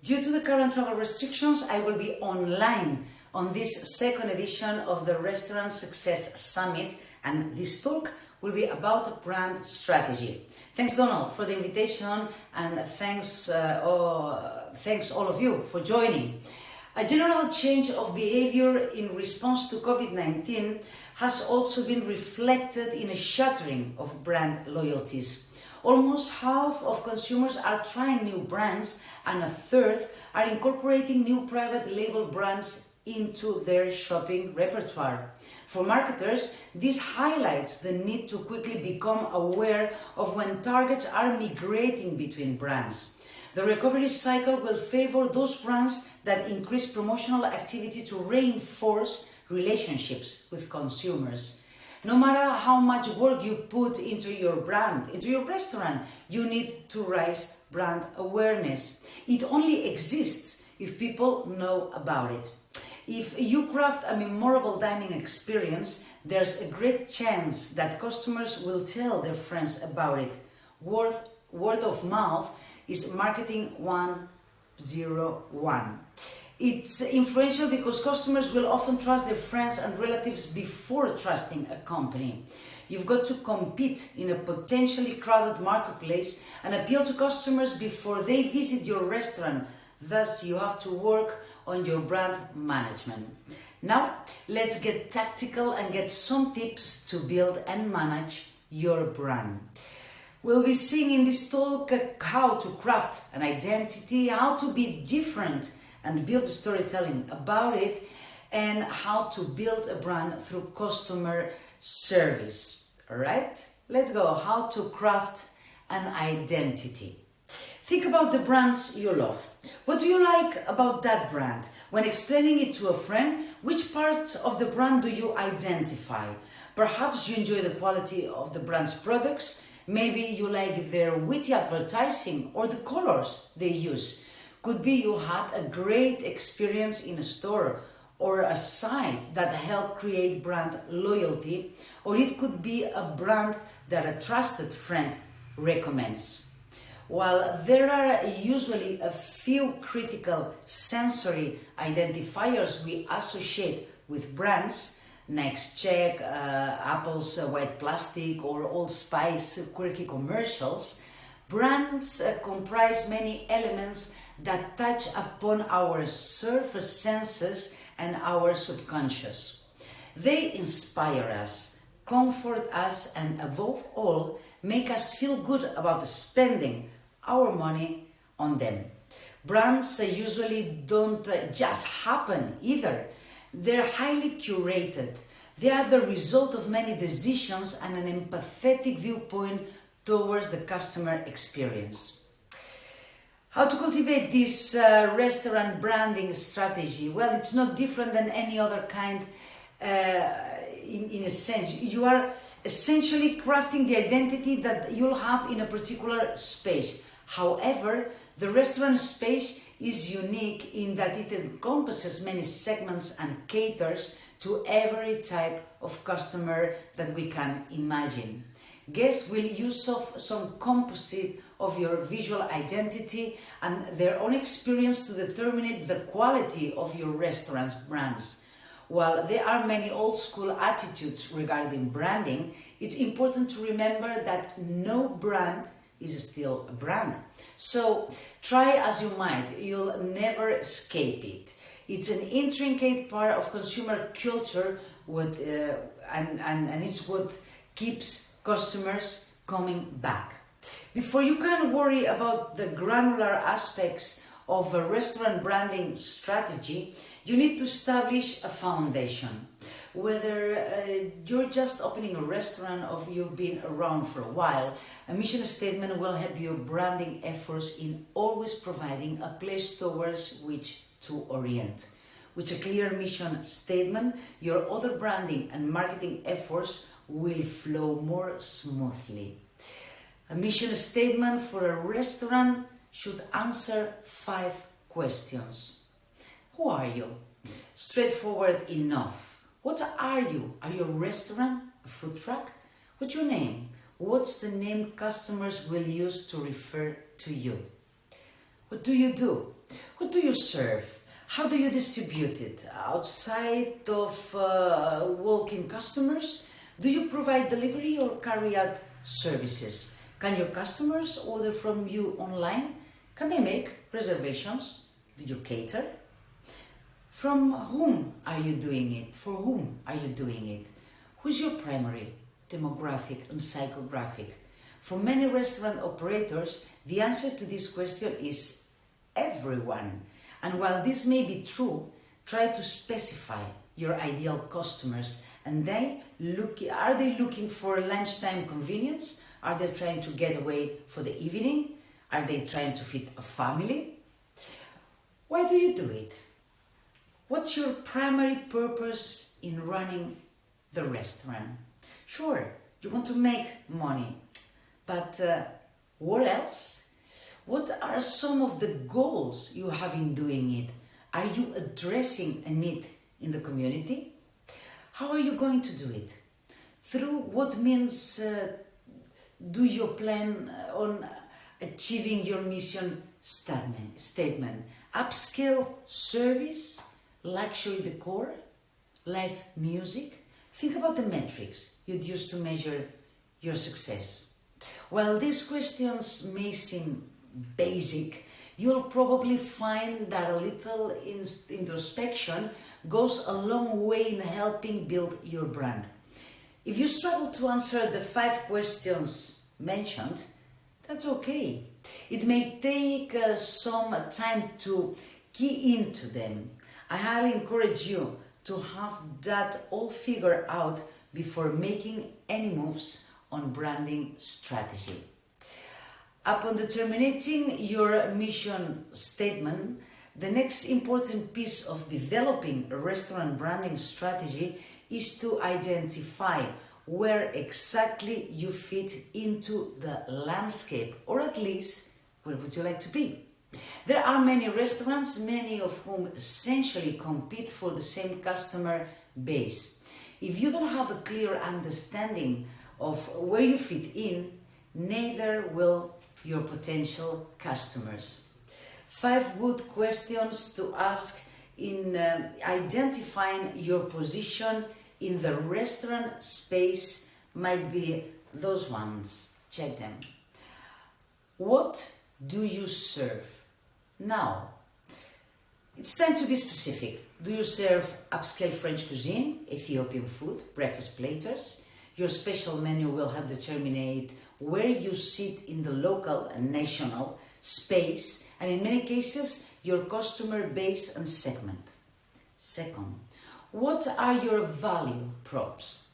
Due to the current travel restrictions, I will be online on this second edition of the Restaurant Success Summit, and this talk will be about brand strategy. Thanks, Donald, for the invitation, and thanks all of you for joining. A general change of behavior in response to COVID-19 has also been reflected in a shattering of brand loyalties. Almost half of consumers are trying new brands, and a third are incorporating new private label brands into their shopping repertoire. For marketers, this highlights the need to quickly become aware of when targets are migrating between brands. The recovery cycle will favor those brands that increase promotional activity to reinforce relationships with consumers. No matter how much work you put into your brand, into your restaurant, you need to raise brand awareness. It only exists if people know about it. If you craft a memorable dining experience, there's a great chance that customers will tell their friends about it. Word of mouth is marketing 101. It's influential because customers will often trust their friends and relatives before trusting a company. You've got to compete in a potentially crowded marketplace and appeal to customers before they visit your restaurant. Thus, you have to work on your brand management. Now, let's get tactical and get some tips to build and manage your brand. We'll be seeing in this talk how to craft an identity, how to be different and build storytelling about it, and how to build a brand through customer service. All right, let's go. How to craft an identity. Think about the brands you love. What do you like about that brand? When explaining it to a friend, which parts of the brand do you identify? Perhaps you enjoy the quality of the brand's products. Maybe you like their witty advertising or the colors they use. Could be you had a great experience in a store or a site that helped create brand loyalty, or it could be a brand that a trusted friend recommends. While there are usually a few critical sensory identifiers we associate with brands, Next Check, Apple's white plastic, or Old Spice quirky commercials, brands comprise many elements that touch upon our surface senses and our subconscious. They inspire us, comfort us, and above all, make us feel good about spending our money on them. Brands usually don't just happen either. They're highly curated. They are the result of many decisions and an empathetic viewpoint towards the customer experience. How to cultivate this restaurant branding strategy? Well, it's not different than any other kind in a sense. You are essentially crafting the identity that you'll have in a particular space. However, the restaurant space is unique in that it encompasses many segments and caters to every type of customer that we can imagine. Guests will use some composite of your visual identity and their own experience to determine the quality of your restaurant's brands. While there are many old school attitudes regarding branding, it's important to remember that no brand is still a brand. So try as you might, you'll never escape it. It's an intricate part of consumer culture and it's what keeps customers coming back. Before you can worry about the granular aspects of a restaurant branding strategy, you need to establish a foundation. Whether you're just opening a restaurant or you've been around for a while, a mission statement will help your branding efforts in always providing a place towards which to orient. With a clear mission statement, your other branding and marketing efforts will flow more smoothly. A mission statement for a restaurant should answer 5 questions. Who are you? Straightforward enough. What are you? Are you a restaurant? A food truck? What's your name? What's the name customers will use to refer to you? What do you do? What do you serve? How do you distribute it? Outside of walk-in customers? Do you provide delivery or carry out services? Can your customers order from you online? Can they make reservations? Do you cater? From whom are you doing it? For whom are you doing it? Who's your primary, demographic and psychographic? For many restaurant operators, the answer to this question is everyone. And while this may be true, try to specify your ideal customers. And are they looking for lunchtime convenience? Are they trying to get away for the evening? Are they trying to fit a family? Why do you do it? What's your primary purpose in running the restaurant? Sure, you want to make money, but what else? What are some of the goals you have in doing it? Are you addressing a need in the community? How are you going to do it? Through what means do you plan on achieving your mission statement? Upscale service, luxury decor, live music? Think about the metrics you'd use to measure your success. While these questions may seem basic, you'll probably find that a little introspection goes a long way in helping build your brand. If you struggle to answer the 5 questions mentioned, that's okay. It may take some time to key into them. I highly encourage you to have that all figured out before making any moves on branding strategy. Upon determining your mission statement, the next important piece of developing a restaurant branding strategy is to identify where exactly you fit into the landscape, or at least where would you like to be. There are many restaurants, many of whom essentially compete for the same customer base. If you don't have a clear understanding of where you fit in, neither will your potential customers. 5 good questions to ask in identifying your position in the restaurant space might be those ones. Check them. What do you serve? Now, it's time to be specific. Do you serve upscale French cuisine, Ethiopian food, breakfast platters? Your special menu will help determine where you sit in the local and national space, and in many cases, your customer base and segment. Second, what are your value props?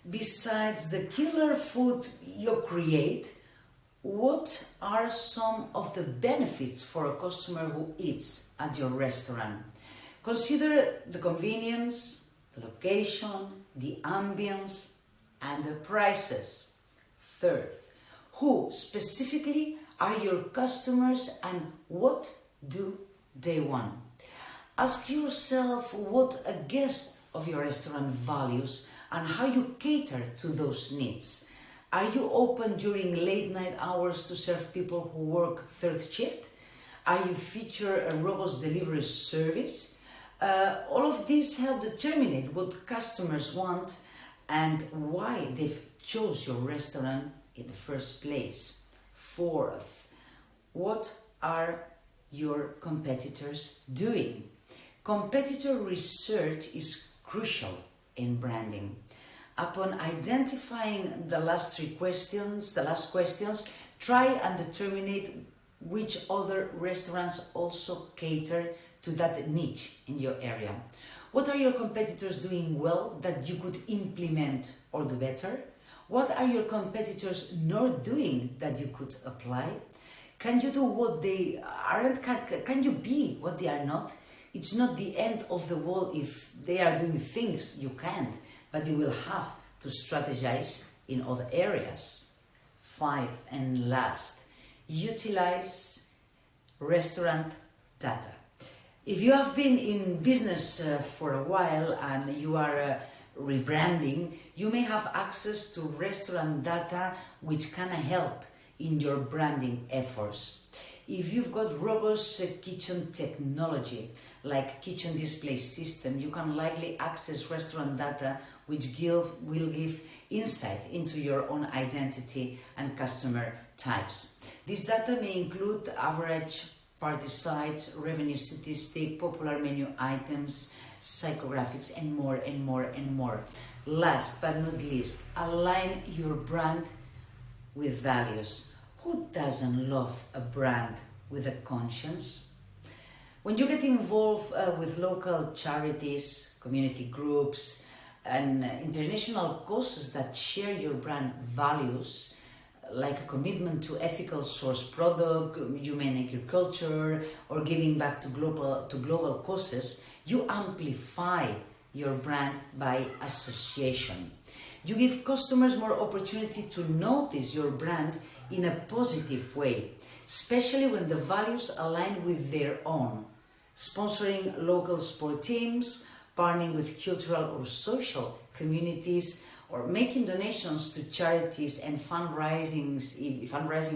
Besides the killer food you create, what are some of the benefits for a customer who eats at your restaurant? Consider the convenience, the location, the ambience, and the prices. Third, who specifically are your customers and what do they want? Ask yourself what a guest of your restaurant values and how you cater to those needs. Are you open during late night hours to serve people who work 3rd shift? Are you feature a robust delivery service? All of these help determine what customers want and why they've chose your restaurant in the first place. Fourth, what are your competitors doing? Competitor research is crucial in branding. Upon identifying the last questions, try and determine which other restaurants also cater to that niche in your area. What are your competitors doing well that you could implement or do better? What are your competitors not doing that you could apply? Can you do what they aren't? Can you be what they are not? It's not the end of the world if they are doing things you can't, but you will have to strategize in other areas. 5, and last, utilize restaurant data. If you have been in business for a while and you are rebranding, you may have access to restaurant data which can help in your branding efforts. If you've got robust kitchen technology, like kitchen display system, you can likely access restaurant data which will give insight into your own identity and customer types. This data may include average party size, revenue statistic, popular menu items, psychographics, and more and more and more. Last but not least, align your brand with values. Who doesn't love a brand with a conscience? When you get involved with local charities, community groups, and international causes that share your brand values, like a commitment to ethical source product, humane agriculture, or giving back to global causes, you amplify your brand by association. You give customers more opportunity to notice your brand in a positive way, especially when the values align with their own. Sponsoring local sport teams, partnering with cultural or social communities, or making donations to charities and fundraising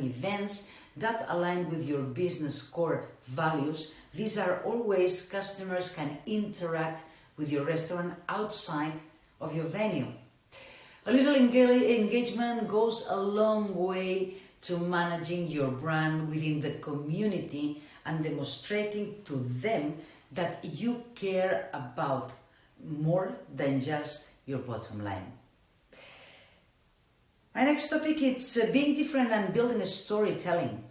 events that align with your business core values. These are always customers can interact with your restaurant outside of your venue. A little engagement goes a long way to managing your brand within the community and demonstrating to them that you care about more than just your bottom line. My next topic is being different and building a storytelling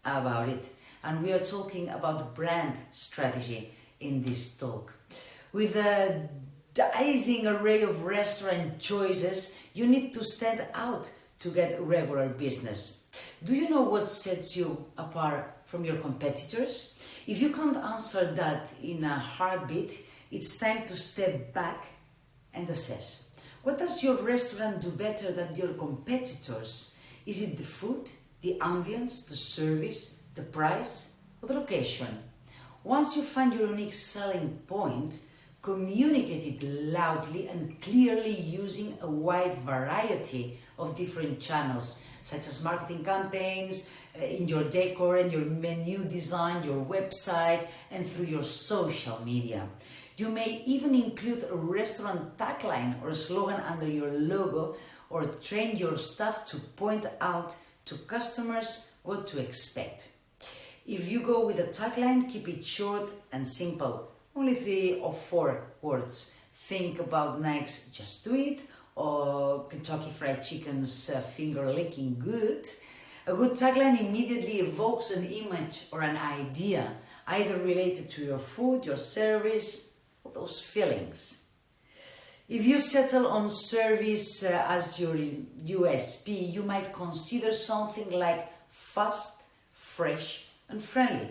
about it. And we are talking about brand strategy in this talk. With a dizing array of restaurant choices, you need to stand out to get regular business. Do you know what sets you apart from your competitors? If you can't answer that in a heartbeat, it's time to step back and assess. What does your restaurant do better than your competitors? Is it the food, the ambience, the service, the price, or the location? Once you find your unique selling point, communicate it loudly and clearly using a wide variety of different channels, such as marketing campaigns, in your decor and your menu design, your website, and through your social media. You may even include a restaurant tagline or a slogan under your logo, or train your staff to point out to customers what to expect. If you go with a tagline, keep it short and simple, only 3 or 4 words. Think about Nike's Just Do It, or Kentucky Fried Chicken's Finger Licking Good. A good tagline immediately evokes an image or an idea, either related to your food, your service, or those feelings. If you settle on service as your USP, you might consider something like fast, fresh, and friendly.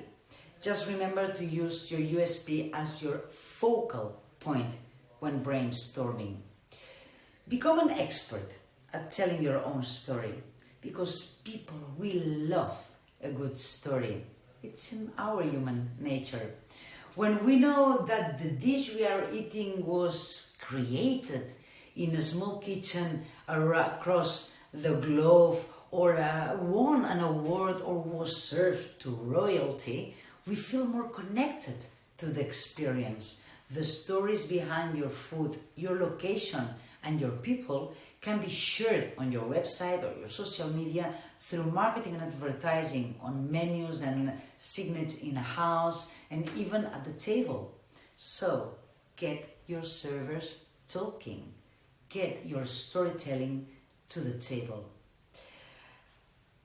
Just remember to use your USP as your focal point when brainstorming. Become an expert at telling your own story, because people will love a good story. It's in our human nature. When we know that the dish we are eating was created in a small kitchen across the globe, or won an award, or was served to royalty, we feel more connected to the experience. The stories behind your food, your location, and your people can be shared on your website or your social media through marketing and advertising, on menus and signage in a house, and even at the table. So, get your servers talking. Get your storytelling to the table.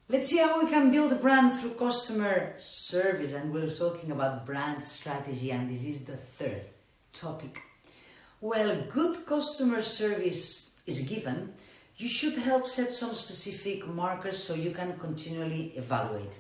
Let's see how we can build a brand through customer service, and we're talking about brand strategy, and this is the third topic. Well, good customer service is given. You should help set some specific markers so you can continually evaluate.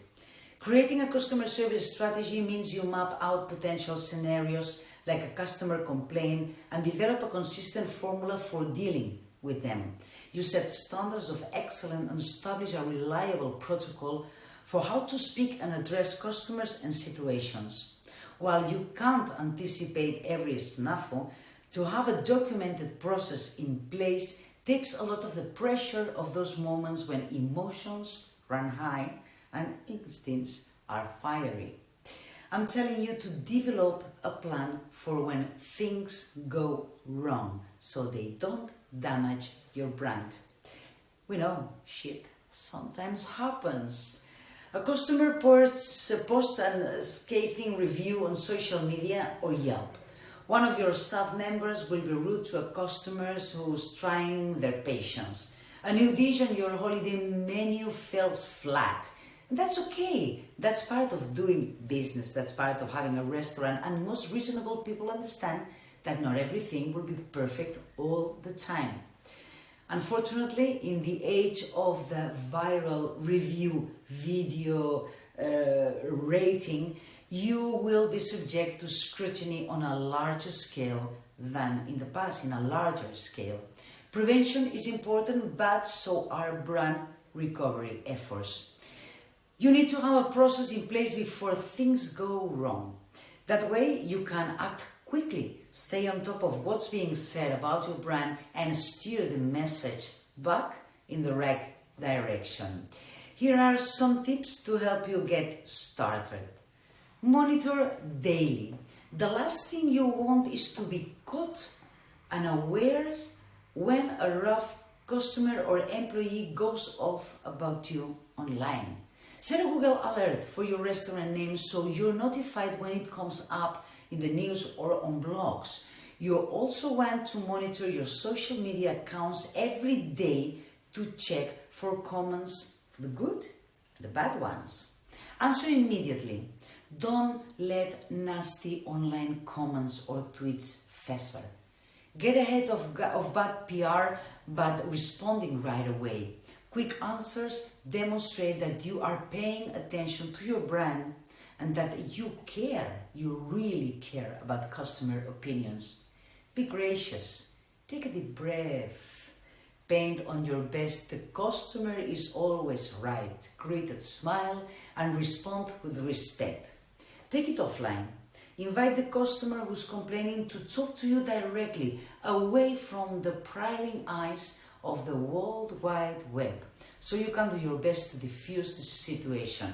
Creating a customer service strategy means you map out potential scenarios like a customer complaint and develop a consistent formula for dealing with them. You set standards of excellence and establish a reliable protocol for how to speak and address customers and situations. While you can't anticipate every snafu, to have a documented process in place takes a lot of the pressure of those moments when emotions run high and instincts are fiery. I'm telling you to develop a plan for when things go wrong so they don't damage your brand. We know shit sometimes happens. A customer posts a scathing review on social media or Yelp. One of your staff members will be rude to a customer who's trying their patience. A new dish on your holiday menu falls flat. And that's okay. That's part of doing business. That's part of having a restaurant. And most reasonable people understand that not everything will be perfect all the time. Unfortunately, in the age of the viral review video rating, you will be subject to scrutiny on a larger scale than in the past, in a larger scale. Prevention is important, but so are brand recovery efforts. You need to have a process in place before things go wrong. That way you can act quickly, stay on top of what's being said about your brand and steer the message back in the right direction. Here are some tips to help you get started. Monitor daily. The last thing you want is to be caught unawares when a rough customer or employee goes off about you online. Set a Google alert for your restaurant name so you're notified when it comes up in the news or on blogs. You also want to monitor your social media accounts every day to check for comments, the good and the bad ones. Answer immediately. Don't let nasty online comments or tweets fester. Get ahead of bad PR, but responding right away. Quick answers demonstrate that you are paying attention to your brand and that you care, you really care about customer opinions. Be gracious, take a deep breath, paint on your best. The customer is always right. Greet a smile and respond with respect. Take it offline. Invite the customer who's complaining to talk to you directly, away from the prying eyes of the World Wide Web, so you can do your best to diffuse the situation.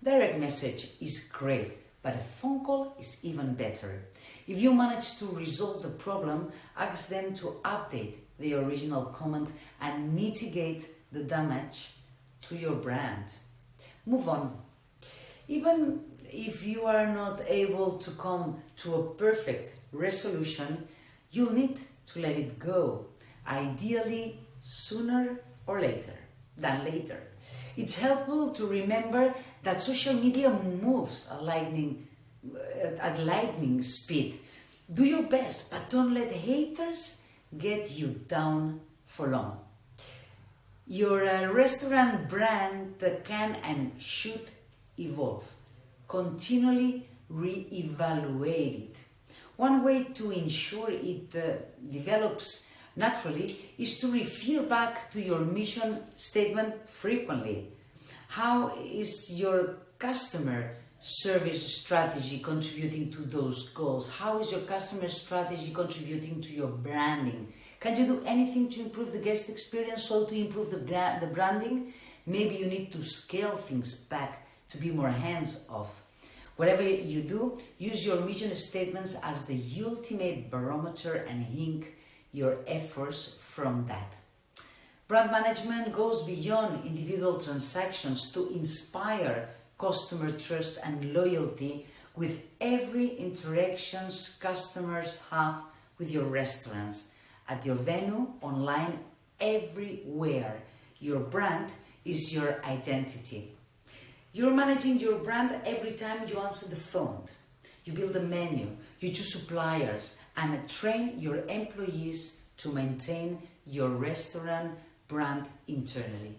Direct message is great, but a phone call is even better. If you manage to resolve the problem, ask them to update the original comment and mitigate the damage to your brand. Move on. Even if you are not able to come to a perfect resolution, you'll need to let it go. Ideally, sooner or later than later. It's helpful to remember that social media moves at lightning speed. Do your best, but don't let haters get you down for long. Your restaurant brand can and should evolve. Continually re-evaluate it. One way to ensure it develops naturally is to refer back to your mission statement frequently. How is your customer service strategy contributing to those goals? How is your customer strategy contributing to your branding? Can you do anything to improve the guest experience or to improve the branding? Maybe you need to scale things back to be more hands-off. Whatever you do, use your mission statements as the ultimate barometer and hang your efforts from that. Brand management goes beyond individual transactions to inspire customer trust and loyalty with every interactions customers have with your restaurants, at your venue, online, everywhere. Your brand is your identity. You're managing your brand every time you answer the phone. You build a menu, you choose suppliers, and train your employees to maintain your restaurant brand internally.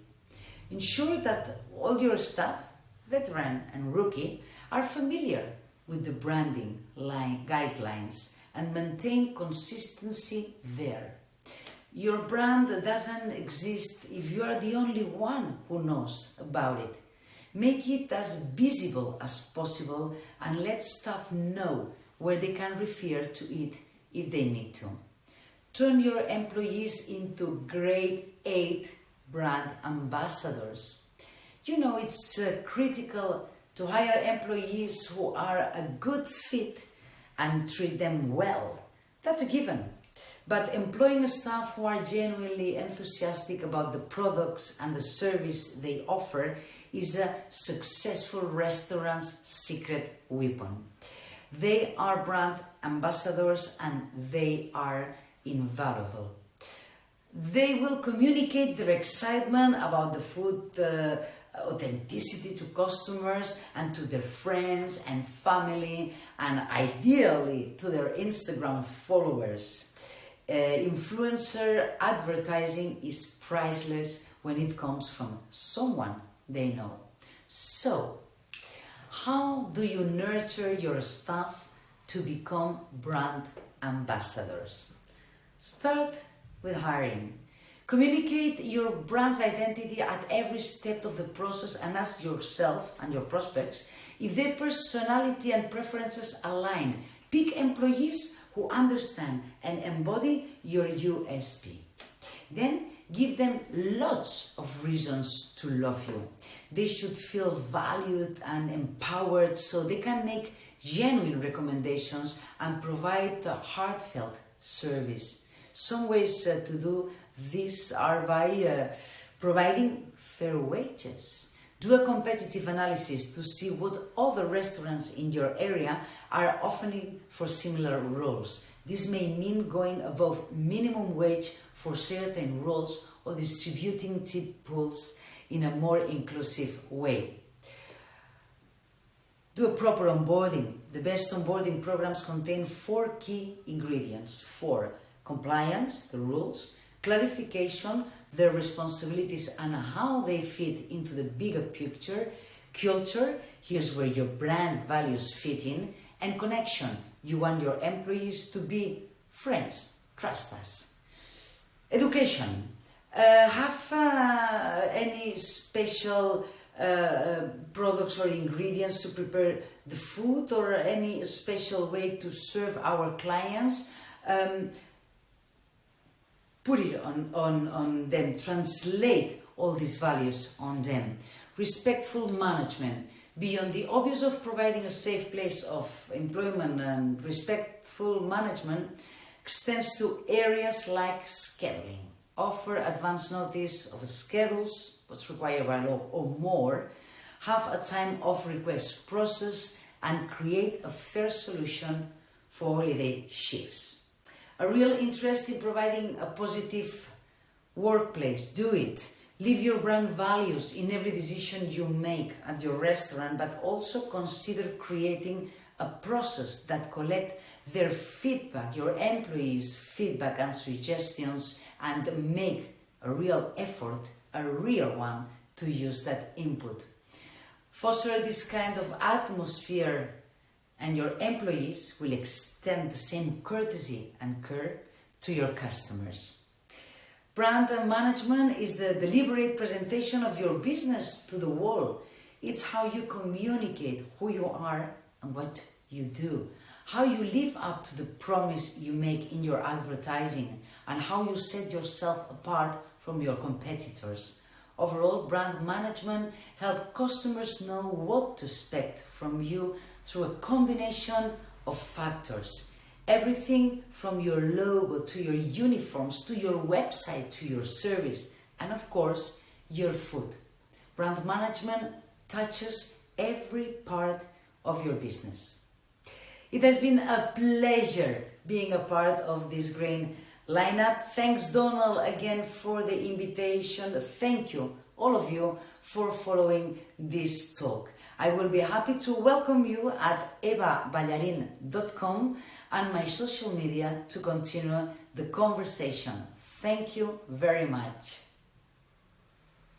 Ensure that all your staff, veteran and rookie, are familiar with the branding guidelines and maintain consistency there. Your brand doesn't exist if you are the only one who knows about it. Make it as visible as possible and let staff know where they can refer to it if they need to. Turn your employees into grade 8 brand ambassadors. You know, it's critical to hire employees who are a good fit and treat them well. That's a given. But employing staff who are genuinely enthusiastic about the products and the service they offer is a successful restaurant's secret weapon. They are brand ambassadors and they are invaluable. They will communicate their excitement about the food authenticity to customers and to their friends and family, and ideally to their Instagram followers. Influencer advertising is priceless when it comes from someone they know. So, how do you nurture your staff to become brand ambassadors? Start with hiring. Communicate your brand's identity at every step of the process and ask yourself and your prospects if their personality and preferences align. Pick employees who understand and embody your USP. Then give them lots of reasons to love you. They should feel valued and empowered so they can make genuine recommendations and provide a heartfelt service. Some ways to do this are by providing fair wages. Do a competitive analysis to see what other restaurants in your area are offering for similar roles. This may mean going above minimum wage for certain roles or distributing tip pools in a more inclusive way. Do a proper onboarding. The best onboarding programs contain 4 key ingredients. 4. Compliance, the rules, clarification, their responsibilities and how they fit into the bigger picture, culture, here's where your brand values fit in, and connection, you want your employees to be friends, trust us. Education, have any special products or ingredients to prepare the food or any special way to serve our clients? Put it on them, translate all these values on them. Respectful management. Beyond the obvious of providing a safe place of employment, and respectful management extends to areas like scheduling. Offer advance notice of the schedules, what's required by law or more. Have a time of request process and create a fair solution for holiday shifts. A real interest in providing a positive workplace. Do it. Live your brand values in every decision you make at your restaurant, but also consider creating a process that collects their feedback, your employees' feedback and suggestions, and make a real effort, a real one, to use that input. Foster this kind of atmosphere and your employees will extend the same courtesy and care to your customers. Brand management is the deliberate presentation of your business to the world. It's how you communicate who you are and what you do, how you live up to the promise you make in your advertising, and how you set yourself apart from your competitors. Overall, brand management helps customers know what to expect from you through a combination of factors. Everything from your logo to your uniforms, to your website, to your service, and of course, your food. Brand management touches every part of your business. It has been a pleasure being a part of this great lineup. Thanks, Donald, again for the invitation. Thank you, all of you, for following this talk. I will be happy to welcome you at evaballarin.com and my social media to continue the conversation. Thank you very much.